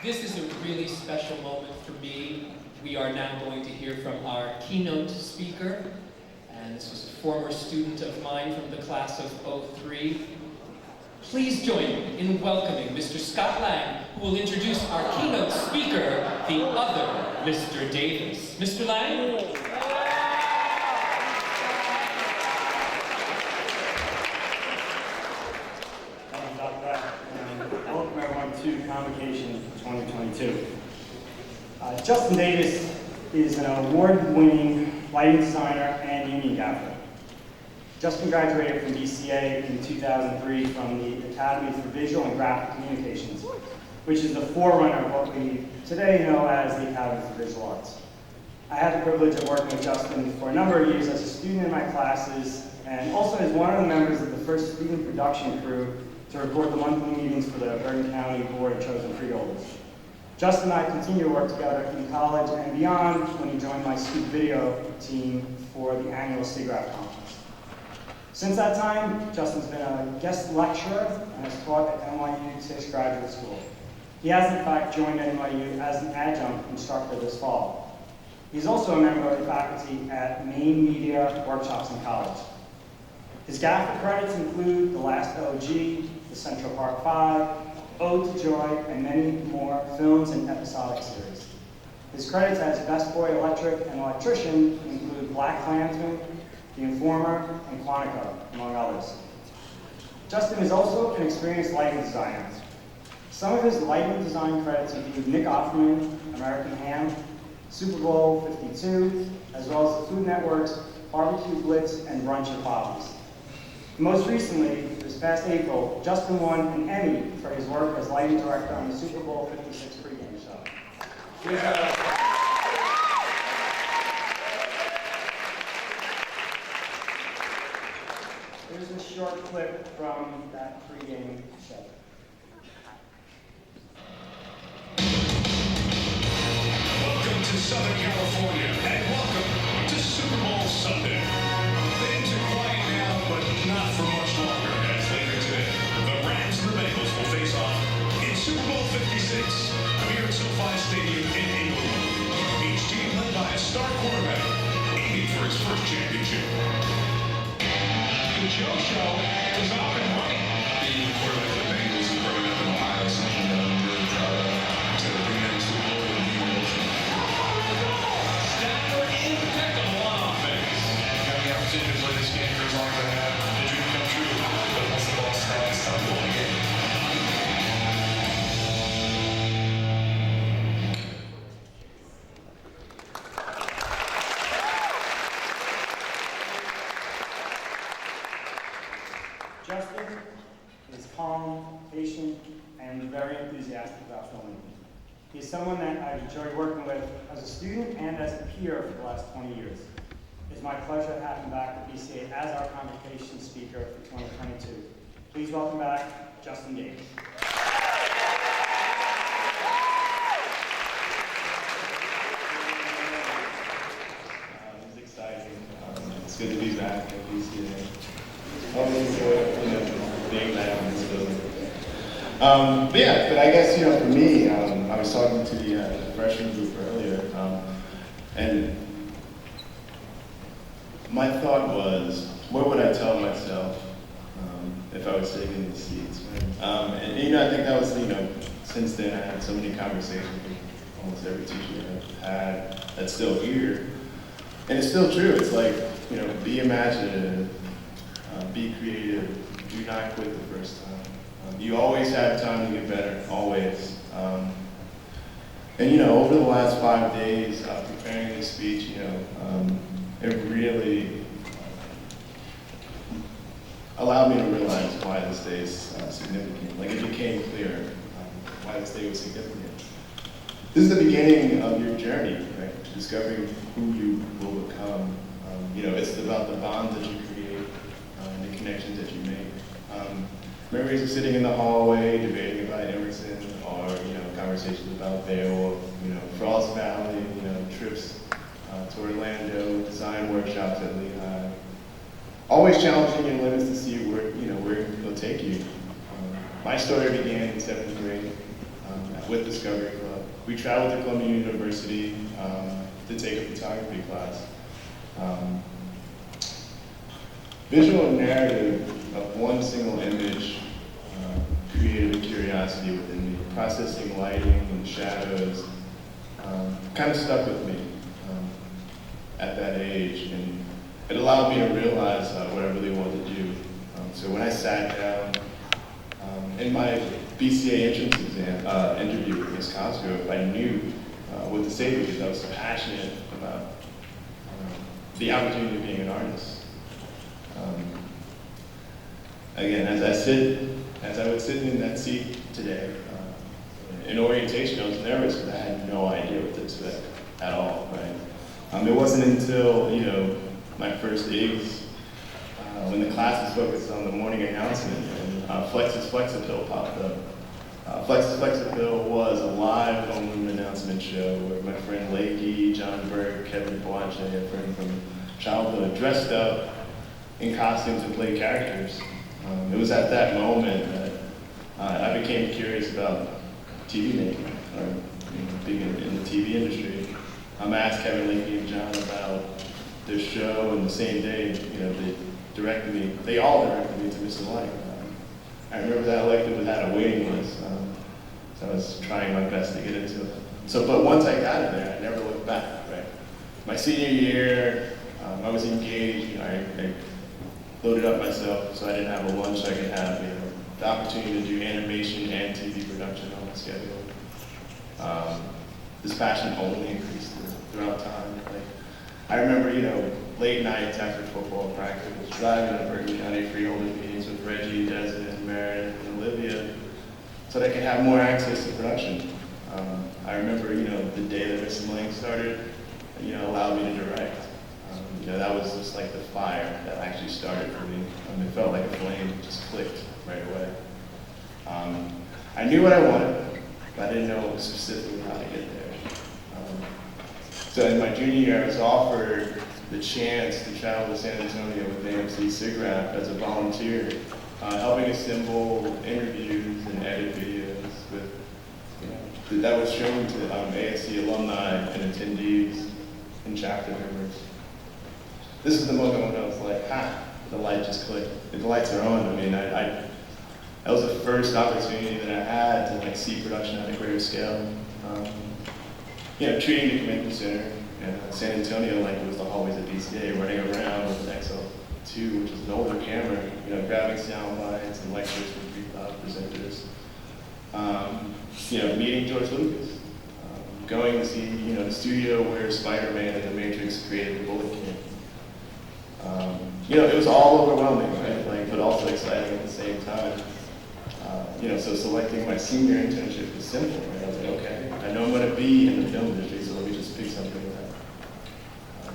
This is a really special moment for me. We are now going to hear from our keynote speaker, and this was a former student of mine from the class of '03. Please join me in welcoming Mr. Scott Lang, who will introduce our keynote speaker, the other Mr. Davis. Mr. Lang? Welcome everyone to Convocation 2022. Justyn Davis is an award-winning lighting designer and union gaffer. Justyn graduated from BCA in 2003 from the Academy for Visual and Graphic Communications, which is the forerunner of what we today know as the Academy for Visual Arts. I had the privilege of working with Justyn for a number of years as a student in my classes and also as one of the members of the first student production crew to record the monthly meetings for the Bergen County Board of Chosen Freeholders. Justyn and I continue to work together in college and beyond when he joined my student video team for the annual SIGGRAPH conference. Since that time, Justyn's been a guest lecturer and has taught at NYU Tisch Graduate School. He has in fact joined NYU as an adjunct instructor this fall. He's also a member of the faculty at Maine Media Workshops in college. His gaffer credits include The Last OG, The Central Park 5, Ode to Joy, and many more films and episodic series. His credits as Best Boy Electric and Electrician include Black Klansman, The Informer, and Quantico, among others. Justyn is also an experienced lighting designer. Some of his lighting design credits include Nick Offerman, American Ham, Super Bowl 52, as well as the Food Network's Barbecue Blitz and Brunch and Poppies. Most recently, this past April, Justyn won an Emmy for his work as lighting director on the Super Bowl 56 pregame show. Here's a short clip from that pregame show. Welcome to Southern California, and welcome to Super Bowl Sunday. Things are quiet now, but not for much longer, as later today, the Rams and the Bengals will face off in Super Bowl 56 here at SoFi Stadium in Inglewood. Each team led by a star quarterback, aiming for his first championship. The Joe Show is off and running. Being the quarterback of the Bengals and growing up in Ohio is something that I'm really proud of. To bring them to the Bowl and be emotional. Stafford impeccable on offense. Having the opportunity to play this game for as long as I have, the dream come true. But once the ball snaps, it's time to go again. Justyn is calm, patient, and very enthusiastic about filming. He's someone that I've enjoyed working with as a student and as a peer for the last 20 years. It's my pleasure to have him back at BCA as our convocation speaker for 2022. Please welcome back Justyn Davis. It's exciting. It's good to be back at BCA. Always enjoy, being back in this building. But I guess, for me, I was talking to the freshman group earlier, and my thought was, what would I tell myself if I was sitting in these seats? And I think that was, since then I had so many conversations with almost every teacher I've had that's still here. And it's still true. It's like, be imaginative, be creative, do not quit the first time. You always have time to get better, always. And over the last 5 days preparing this speech, it really allowed me to realize why this day is significant. Like, it became clear why this day was significant. This is the beginning of your journey, right? Discovering who you will become. It's about the bonds that you create and the connections that you make. Memories of sitting in the hallway, debating about Emerson, or conversations about Beowulf, Frost Valley, trips to Orlando, design workshops at Lehigh. Always challenging your limits to see where it'll take you. My story began in 7th grade. with Discovery Club. We traveled to Columbia University to take a photography class. Visual narrative of one single image created a curiosity within me. Processing lighting and shadows kind of stuck with me at that age, and it allowed me to realize what I really wanted to do. So when I sat down in my BCA entrance exam interview with Ms. Cosgrove, I knew what to say because I was passionate about the opportunity of being an artist. Again, as I was sitting in that seat today, in orientation, I was nervous because I had no idea what to expect at all, right? It wasn't until, my first days, when the class was focused on the morning announcement and Flex's Flexapil popped up. Flex's Flexapil was a live homeroom announcement show where my friend Lakey, John Burke, Kevin Boache, a friend from childhood, dressed up in costumes and played characters. It was at that moment that I became curious about TV making, or being in the TV industry. I asked Kevin, Lakey, and John about their show, and the same day, they all directed me to Mr. Light. I remember that elective had a waiting list, so I was trying my best to get into it. But once I got in there, I never looked back, right? My senior year, I was engaged, I loaded up myself so I didn't have a lunch I could have, the opportunity to do animation and TV production on my schedule. This passion only increased throughout time. I remember, late nights after football practice, driving to Bergen County freeholder meetings with Reggie, Desmond, Meredith, and Olivia, so that I could have more access to production. I remember, the day that Mr. Lang started, allowed me to direct. That was just like the fire that actually started for me. It felt like a flame just clicked right away. I knew what I wanted, but I didn't know specifically how to get there. So in my junior year, I was offered the chance to travel to San Antonio with AMC SIGGRAPH as a volunteer, helping assemble interviews and edit videos that was shown to ASC alumni and attendees and chapter members. This is the moment when I was like, the light just clicked. The lights are on. That was the first opportunity that I had to see production at a greater scale. Treating the convention center in San Antonio like it was the hallways of BCA, running around with an XL2, which is an older camera, grabbing sound bites and lectures from presenters. Meeting George Lucas, going to see, the studio where Spider-Man and the Matrix created the bullet camp. It was all overwhelming, right? But also exciting at the same time. So selecting my senior internship was simple, right? I was like, okay, I know I'm going to be in the film industry, so let me just pick something with that.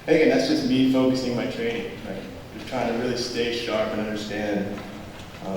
And again, that's just me focusing my training, right? Just trying to really stay sharp and understand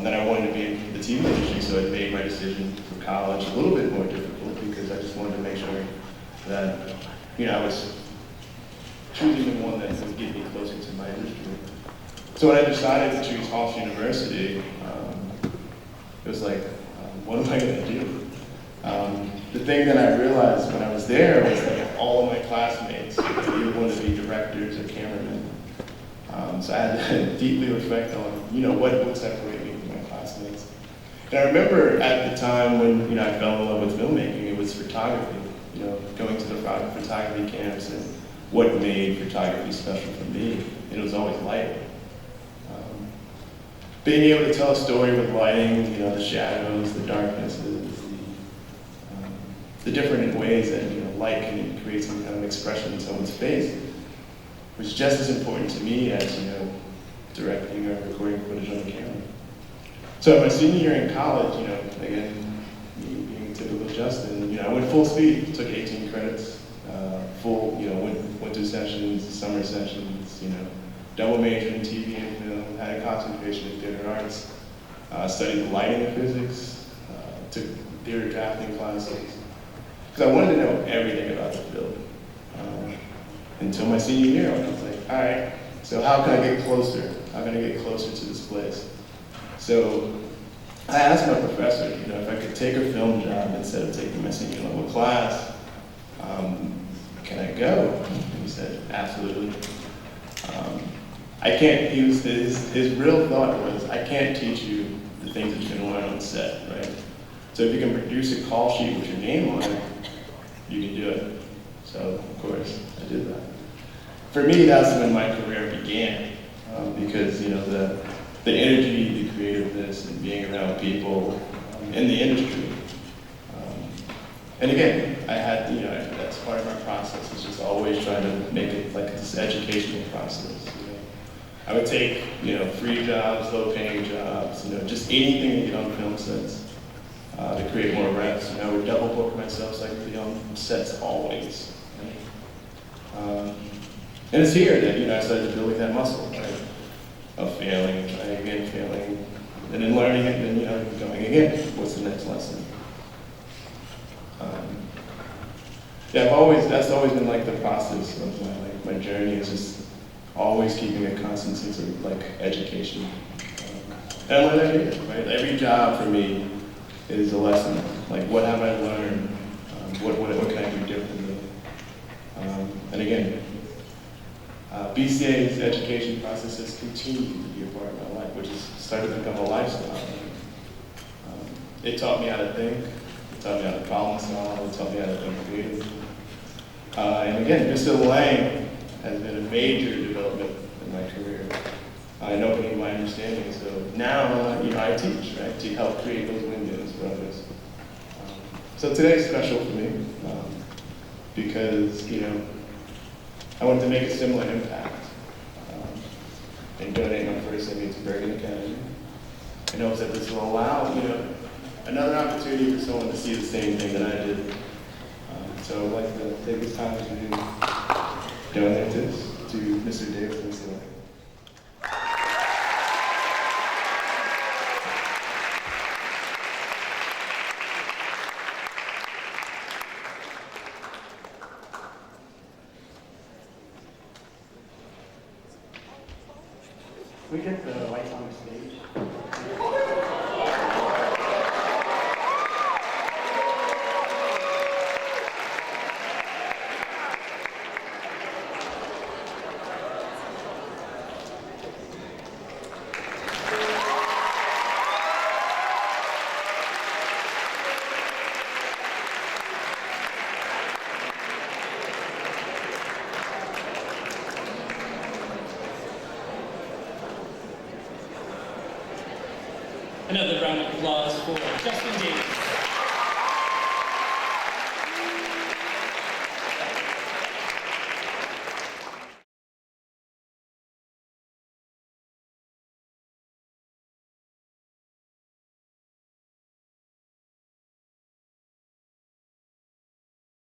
that I wanted to be in the TV industry, so it made my decision for college a little bit more difficult because I just wanted to make sure that, I was choosing the one that would get me closer to my industry. So when I decided to choose Hofstra University, it was like, what am I going to do? The thing that I realized when I was there was that all of my classmates either wanted to be directors or cameramen. So I had to deeply reflect on, what would separate me from my classmates. And I remember at the time when, I fell in love with filmmaking, it was photography. Going to the photography camps and what made photography special for me. It was always lighting. Being able to tell a story with lighting, the shadows, the darknesses, the different ways that light can create some kind of expression in someone's face, was just as important to me as directing or recording footage on the camera. So my senior year in college, again, me being typical Justyn, I went full speed, took 18 credits, winter sessions, summer sessions, double major in TV and film, had a concentration in theater arts, studied lighting and physics, took theater drafting classes, because I wanted to know everything about the field. Until my senior year, I was like, all right, so how can I get closer? How can I get closer to this place? So I asked my professor, if I could take a film job instead of taking my senior level class, can I go? And he said, absolutely. I can't use his real thought was, I can't teach you the things that you're going to learn on set, right? So if you can produce a call sheet with your name on it, you can do it. So, of course, I did that. For me, that's when my career began, because, the energy, the creativeness, and being around people in the industry. And again, I had, that's part of my process, is just always trying to make it like this educational process. I would take, free jobs, low-paying jobs, just anything to get on film sets to create more reps. I would double book myself so I could be on sets always. And it's here that, I started building that muscle, right? Of failing, trying again, failing, and then learning it, and then, going again. What's the next lesson? Yeah, that's always been like the process of my journey, is just always keeping a constant sense of education. And I learned that here, right? Every job for me is a lesson. Like, what have I learned? What can I do differently? And again, BCA's education process has continued to be a part of my life, which has started to become a lifestyle. It taught me how to think. It taught me how to problem solve. It taught me how to think creatively. And again, Mr. Lang has been a major development in my career in opening my understanding. So now, I teach, right, to help create those windows for others. So today's special for me because, I wanted to make a similar impact and donate my first image to Bergen Academy in hopes that this will allow, another opportunity for someone to see the same thing that I did. So I'd like to take this time to donate this to Mr. Davis and Mr. Lang. Can we get the lights on the stage? Another round of applause for Justyn Davis.